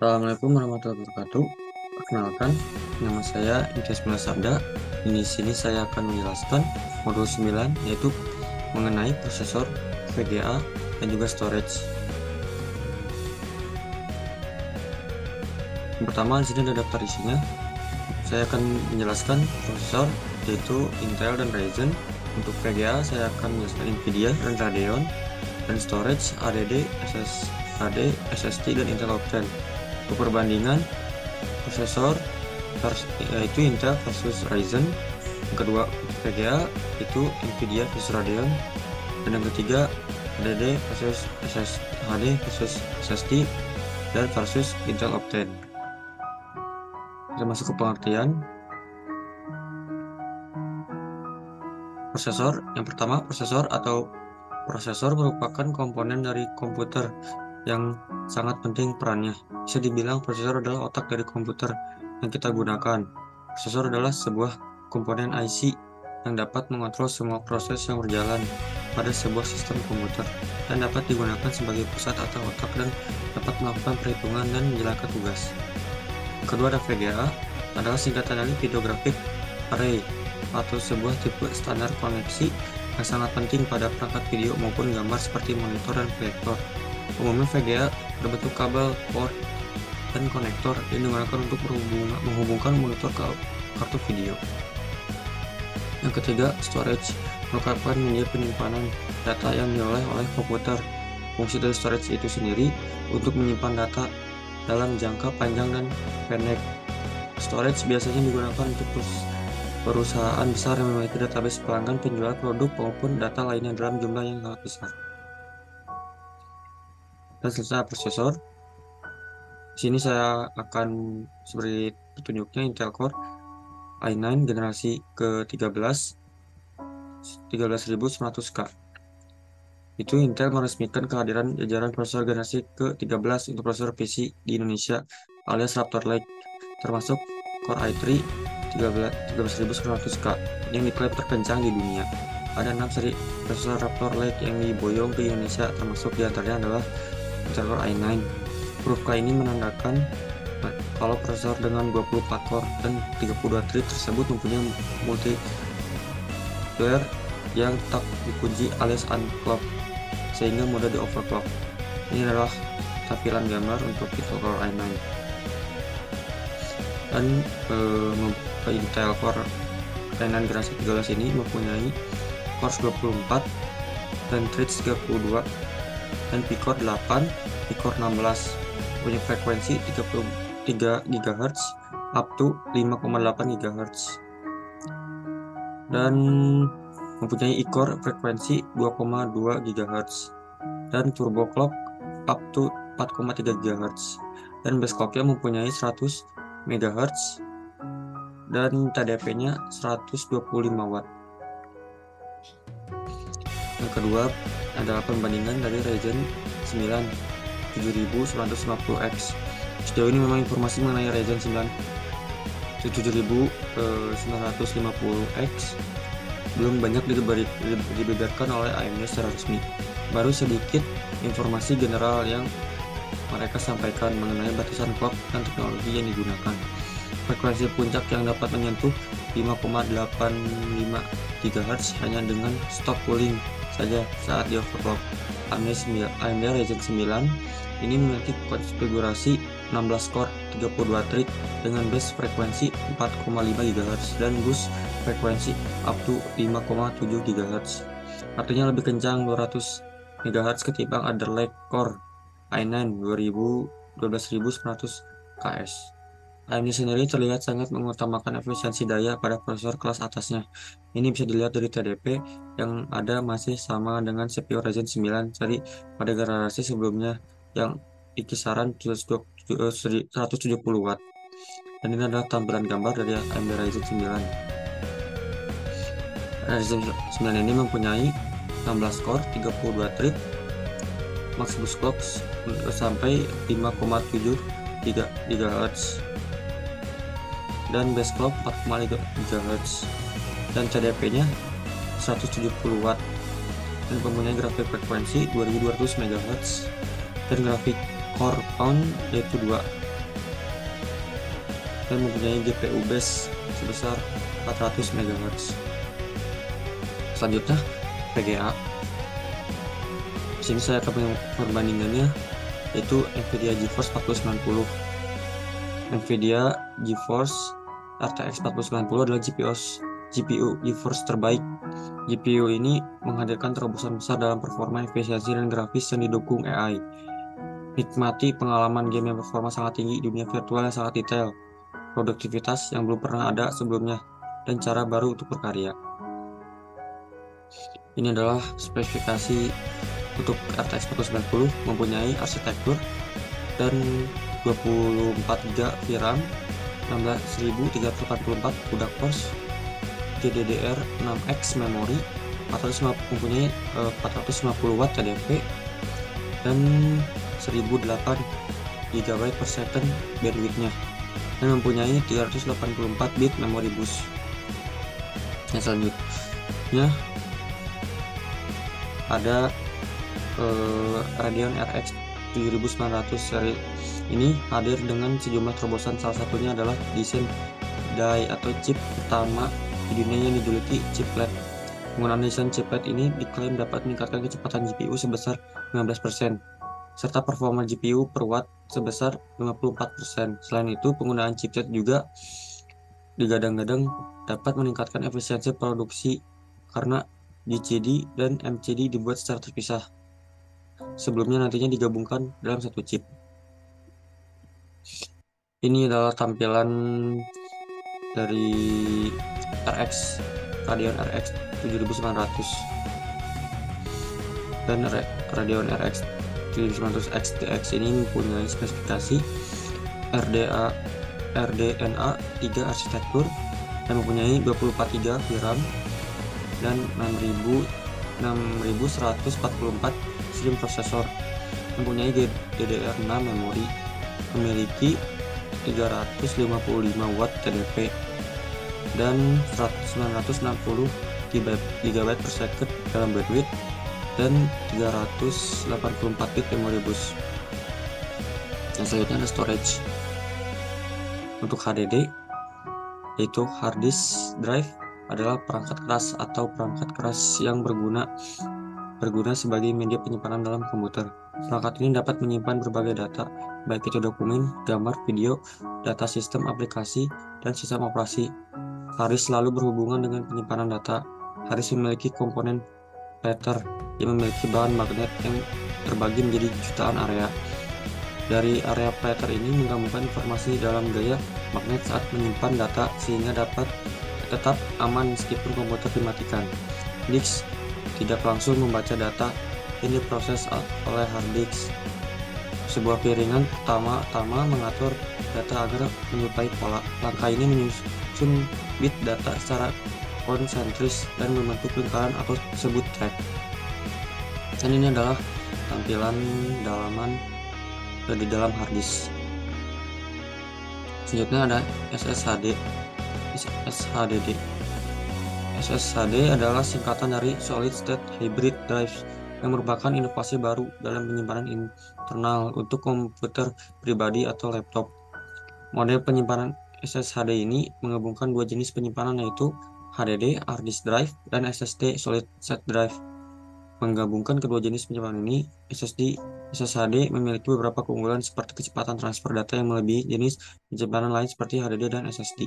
Assalamualaikum warahmatullahi wabarakatuh. Perkenalkan, nama saya Intias Sabda. Di sini saya akan menjelaskan modul 9 yaitu mengenai prosesor, VGA, dan juga storage. Yang pertama di sini ada daftar isinya. Saya akan menjelaskan prosesor yaitu Intel dan Ryzen. Untuk VGA saya akan menjelaskan Nvidia dan Radeon, dan storage ADD, SSD, SSD, dan Intel Optane. Untuk perbandingan prosesor yaitu Intel versus Ryzen, yang kedua VGA itu Nvidia versus Radeon, dan yang ketiga ADD versus SSD versus SSD dan versus Intel Optane. Kita masuk ke pengertian prosesor. Yang pertama, prosesor merupakan komponen dari komputer yang sangat penting perannya. Bisa dibilang prosesor adalah otak dari komputer yang kita gunakan. Prosesor adalah sebuah komponen IC yang dapat mengontrol semua proses yang berjalan pada sebuah sistem komputer dan dapat digunakan sebagai pusat atau otak dan dapat melakukan perhitungan dan menjalankan tugas. Kedua ada VGA, adalah singkatan dari Video Graphic Array atau sebuah tipe standar koneksi yang sangat penting pada perangkat video maupun gambar seperti monitor dan proyektor. Umumnya VGA berbentuk kabel, port, dan konektor yang digunakan untuk menghubungkan monitor ke kartu video. Yang ketiga, storage merupakan media penyimpanan data yang diolah oleh komputer. Fungsi dari storage itu sendiri untuk menyimpan data dalam jangka panjang dan pendek. Storage biasanya digunakan untuk perusahaan besar yang memiliki database pelanggan, penjual produk, maupun data lainnya dalam jumlah yang sangat besar. Dan selanjutnya prosesor. Di sini saya akan seperti petunjuknya Intel Core i9 generasi ke-13 13900K. Itu Intel meresmikan kehadiran jajaran prosesor generasi ke-13 untuk prosesor PC di Indonesia alias Raptor Lake, termasuk Core i3 13900K yang diklaim terkencang di dunia. Ada 6 seri prosesor Raptor Lake yang diboyong ke Indonesia, termasuk diantaranya adalah Intel Core i9. Huruf K ini menandakan kalau prosesor dengan 24 core dan 32 thread tersebut mempunyai multiplayer yang tak dikunci alias unclock sehingga mudah di overclock. Ini adalah tampilan gambar untuk Intel Core i9. Dan Intel Core i9 generasi 13 ini mempunyai cores 24 dan threads 32 dan P-core 8, P-core 16, punya frekuensi 33 GHz up to 5,8 GHz, dan mempunyai E-core frekuensi 2,2 GHz dan turbo clock up to 4,3 GHz, dan base clocknya mempunyai 100 MHz dan TDP-nya 125 Watt. Yang kedua adalah pembandingan dari Ryzen 9 7950X. Sejauh ini memang informasi mengenai Ryzen 9 7950X belum banyak dibeberkan oleh AMD secara resmi. Baru sedikit informasi general yang mereka sampaikan mengenai batasan clock dan teknologi yang digunakan. Frekuensi puncak yang dapat menyentuh 5,85 GHz hanya dengan stop cooling saja saat di overclock. AMD Ryzen 9 ini memiliki konfigurasi 16 core 32 thread dengan base frekuensi 4,5 GHz dan boost frekuensi up to 5,7 GHz. Artinya lebih kencang 200 MHz ketimbang Alder Lake Core i9 12900 KS. AMD sendiri terlihat sangat mengutamakan efisiensi daya pada prosesor kelas atasnya. Ini bisa dilihat dari TDP yang ada masih sama dengan CPU Ryzen 9 seri pada generasi sebelumnya yang di kisaran 170 Watt. Dan ini adalah tampilan gambar dari AMD Ryzen 9. Ryzen 9 ini mempunyai 16 core, 32 thread, max boost clock sampai 5,7 GHz dan base clock 4,5 GHz dan TDP-nya 170 Watt dan mempunyai grafik frekuensi 2200 MHz dan grafik core count yaitu 2 dan mempunyai GPU base sebesar 400 MHz. Selanjutnya VGA. Di sini saya akan perbandingannya, yaitu NVIDIA GeForce 4090. NVIDIA GeForce RTX 4090 adalah GPU GeForce terbaik. GPU ini menghadirkan terobosan besar dalam performa, efisiensi, dan grafis yang didukung AI. Nikmati pengalaman game yang performa sangat tinggi, dunia virtual yang sangat detail, produktivitas yang belum pernah ada sebelumnya, dan cara baru untuk berkarya. Ini adalah spesifikasi untuk RTX 4090, mempunyai arsitektur dan 24 GB VRAM, 16384 CUDA cores, GDDR6X memori, mempunyai 450 Watt TDP, dan 1008 GB per second bandwidth-nya, dan mempunyai 384 bit memori bus. Yang selanjutnya ada Radeon RX 7900 seri ini hadir dengan sejumlah terobosan, salah satunya adalah desain die atau chip pertama di dunia yang dijuluki chiplet. Penggunaan desain chiplet ini diklaim dapat meningkatkan kecepatan GPU sebesar 15%, serta performa GPU per watt sebesar 54%. Selain itu, penggunaan chiplet juga digadang-gadang dapat meningkatkan efisiensi produksi karena GCD dan MCD dibuat secara terpisah, sebelumnya nantinya digabungkan dalam satu chip. Ini adalah tampilan dari Radeon RX 7900 dan Radeon RX 7900 XTX ini mempunyai spesifikasi RDNA 3 arsitektur dan mempunyai 24 GB VRAM dan 6144 stream prosesor, mempunyai DDR6 memori, memiliki 355 Watt TDP dan 960 GB per second dalam bandwidth dan 384 bit memori bus. Yang selanjutnya ada storage. Untuk HDD, yaitu hard disk drive, adalah perangkat keras atau perangkat keras yang berguna sebagai media penyimpanan dalam komputer. Perangkat ini dapat menyimpan berbagai data, baik itu dokumen, gambar, video, data sistem, aplikasi, dan sistem operasi. Hard disk selalu berhubungan dengan penyimpanan data. Hard disk memiliki komponen platter yang memiliki bahan magnet yang terbagi menjadi jutaan area. Dari area platter ini menggabungkan informasi dalam gaya magnet saat menyimpan data sehingga dapat tetap aman meskipun komputer dimatikan. Disk tidak langsung membaca data yang diproses oleh hard disk. Sebuah piringan pertama mengatur data agar menyerupai pola. Langkah ini menyusun bit data secara konsentris dan membentuk lingkaran atau disebut track. Dan ini adalah tampilan dalaman di dalam hard disk. Selanjutnya ada SSHD. SSHD adalah singkatan dari Solid State Hybrid Drive yang merupakan inovasi baru dalam penyimpanan internal untuk komputer pribadi atau laptop. Model penyimpanan SSHD ini menggabungkan dua jenis penyimpanan, yaitu HDD Hard Disk Drive dan SSD Solid State Drive. Menggabungkan kedua jenis penyimpanan ini, SSHD memiliki beberapa keunggulan seperti kecepatan transfer data yang melebihi jenis penyimpanan lain seperti HDD dan SSD.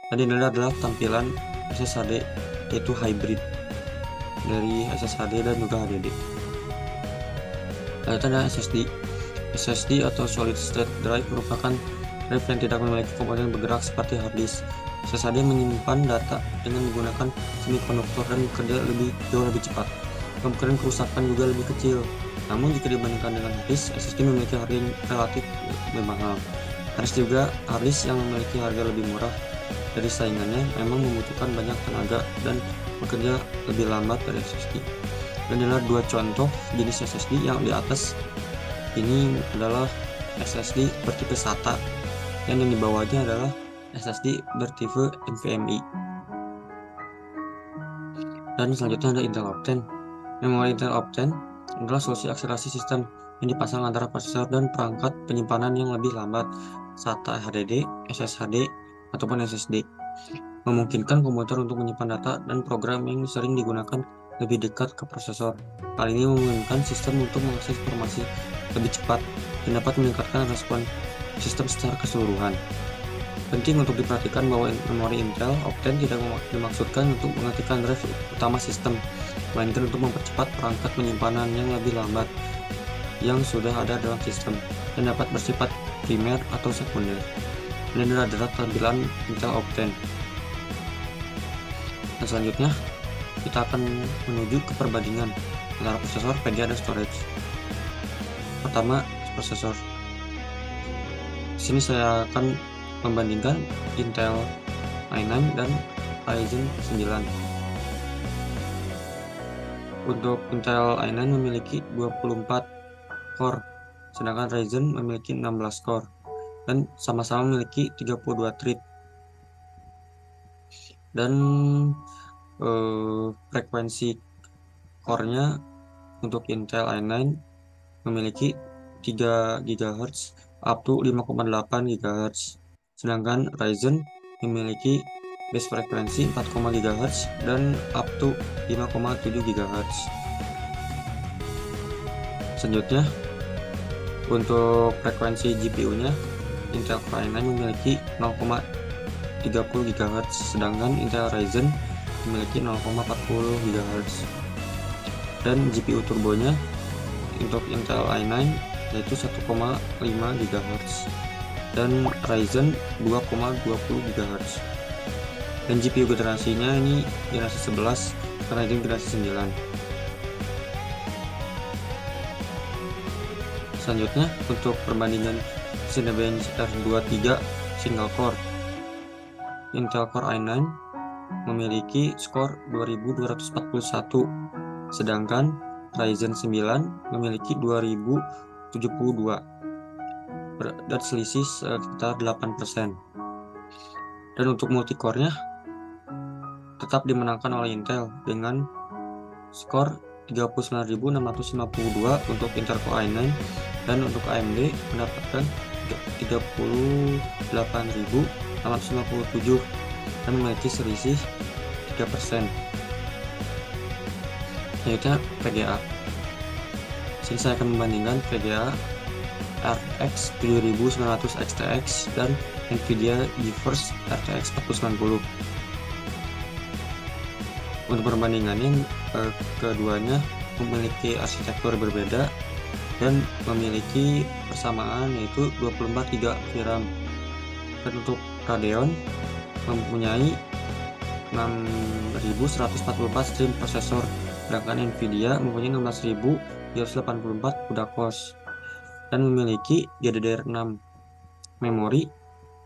Dan ini adalah tampilan SSHD, yaitu hybrid dari SSHD dan juga HDD. Lalu ada SSD atau Solid State Drive merupakan drive yang tidak memiliki komponen bergerak seperti hard disk. SSD menyimpan data dengan menggunakan semikonduktor dan bekerja jauh lebih cepat. Kemungkinan kerusakan juga lebih kecil. Namun jika dibandingkan dengan hard disk, SSD memiliki harga yang relatif lebih mahal. Hard disk yang memiliki harga lebih murah dari saingannya memang membutuhkan banyak tenaga dan bekerja lebih lambat dari SSD. Dan adalah dua contoh jenis SSD yang di atas ini adalah SSD bertipe SATA, dan yang di bawahnya adalah SSD bertipe NVMe. Dan selanjutnya ada Intel Optane. Memori Intel Optane adalah solusi akselerasi sistem yang dipasang antara prosesor dan perangkat penyimpanan yang lebih lambat. SATA HDD, SSHD, ataupun SSD. Memungkinkan komputer untuk menyimpan data dan program yang sering digunakan lebih dekat ke prosesor. Hal ini memungkinkan sistem untuk mengakses informasi lebih cepat dan dapat meningkatkan respon sistem secara keseluruhan. Penting untuk diperhatikan bahwa memori Intel Optane tidak dimaksudkan untuk menggantikan drive utama sistem, melainkan untuk mempercepat perangkat penyimpanan yang lebih lambat yang sudah ada dalam sistem dan dapat bersifat primer atau sekunder. Ini adalah tampilan Intel Optane. Dan selanjutnya kita akan menuju ke perbandingan antara prosesor, VGA, dan storage. Pertama, prosesor. Di sini saya akan membandingkan Intel i9 dan Ryzen 9. Untuk Intel i9 memiliki 24 core, sedangkan Ryzen memiliki 16 core dan sama-sama memiliki 32 thread. Dan frekuensi core-nya untuk Intel i9 memiliki 3 GHz up to 5,8 GHz, sedangkan Ryzen memiliki base frekuensi 4, GHz dan up to 5,7 GHz. Selanjutnya, untuk frekuensi GPU-nya, Intel Core i9 memiliki 0,30 GHz, sedangkan Intel Ryzen memiliki 0,40 GHz. Dan GPU turbonya untuk Intel i9 yaitu 1,5 GHz dan Ryzen 2,20 GHz. Dan GPU generasinya ini generasi 11 karena ini generasi 9. Selanjutnya untuk perbandingan Cinebench R23 single core, Intel Core i9 memiliki skor 2241, sedangkan Ryzen 9 memiliki 2072, dan selisih sekitar 8%. Dan untuk multicore-nya tetap dimenangkan oleh Intel dengan skor 39.652 untuk Intel Core i9, dan untuk AMD mendapatkan 38.857 dan memiliki selisih 3%. Selanjutnya VGA. Sini saya akan membandingkan VGA RX 7900 XTX dan Nvidia GeForce RTX 4090. Untuk perbandingannya, keduanya memiliki arsitektur berbeda dan memiliki persamaan yaitu 24 GB VRAM. Dan untuk Radeon mempunyai 6144 stream prosesor, sedangkan Nvidia mempunyai 16384 CUDA cores dan memiliki GDDR6 memori.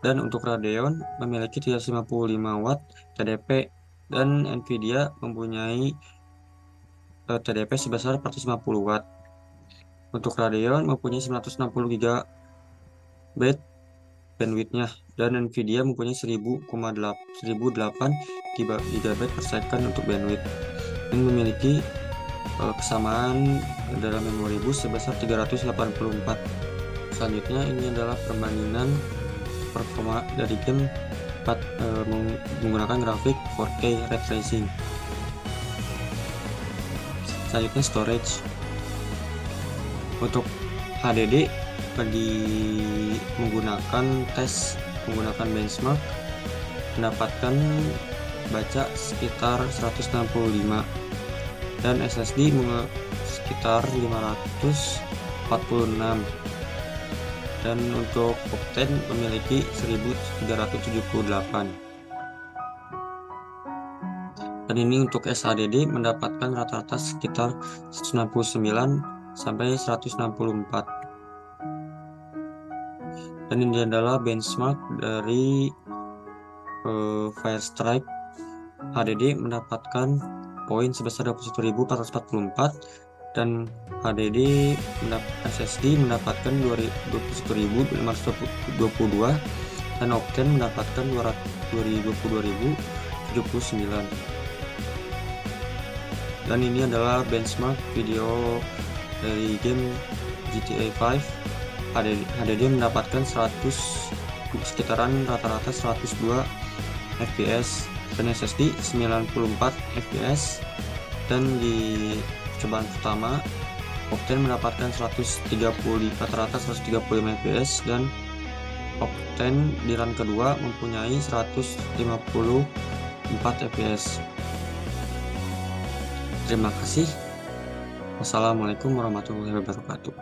Dan untuk Radeon memiliki 355 watt TDP dan Nvidia mempunyai TDP sebesar 450 watt. Untuk Radeon mempunyai 960 GB bandwidth-nya dan Nvidia mempunyai 1008 GB per second untuk bandwidth, dan memiliki kesamaan dalam memori bus sebesar 384. Selanjutnya ini adalah perbandingan performa dari game menggunakan grafik 4K ray tracing. Selanjutnya storage. Untuk HDD menggunakan benchmark mendapatkan baca sekitar 165 dan SSD sekitar 546, dan untuk Optane memiliki 1378. Dan ini untuk SHDD mendapatkan rata-rata sekitar 169 sampai 164. Dan ini adalah benchmark dari Firestrike. HDD mendapatkan poin sebesar 21.444 dan SSD mendapatkan 21.522 dan Optane mendapatkan 22.079. Dan ini adalah benchmark video dari game GTA 5 HDD mendapatkan sekitaran rata-rata 102 fps dan SSD 94 fps, dan di percobaan pertama Octane mendapatkan rata-rata 135 fps, dan Octane di run kedua mempunyai 154 fps. Terima kasih. Wassalamualaikum warahmatullahi wabarakatuh.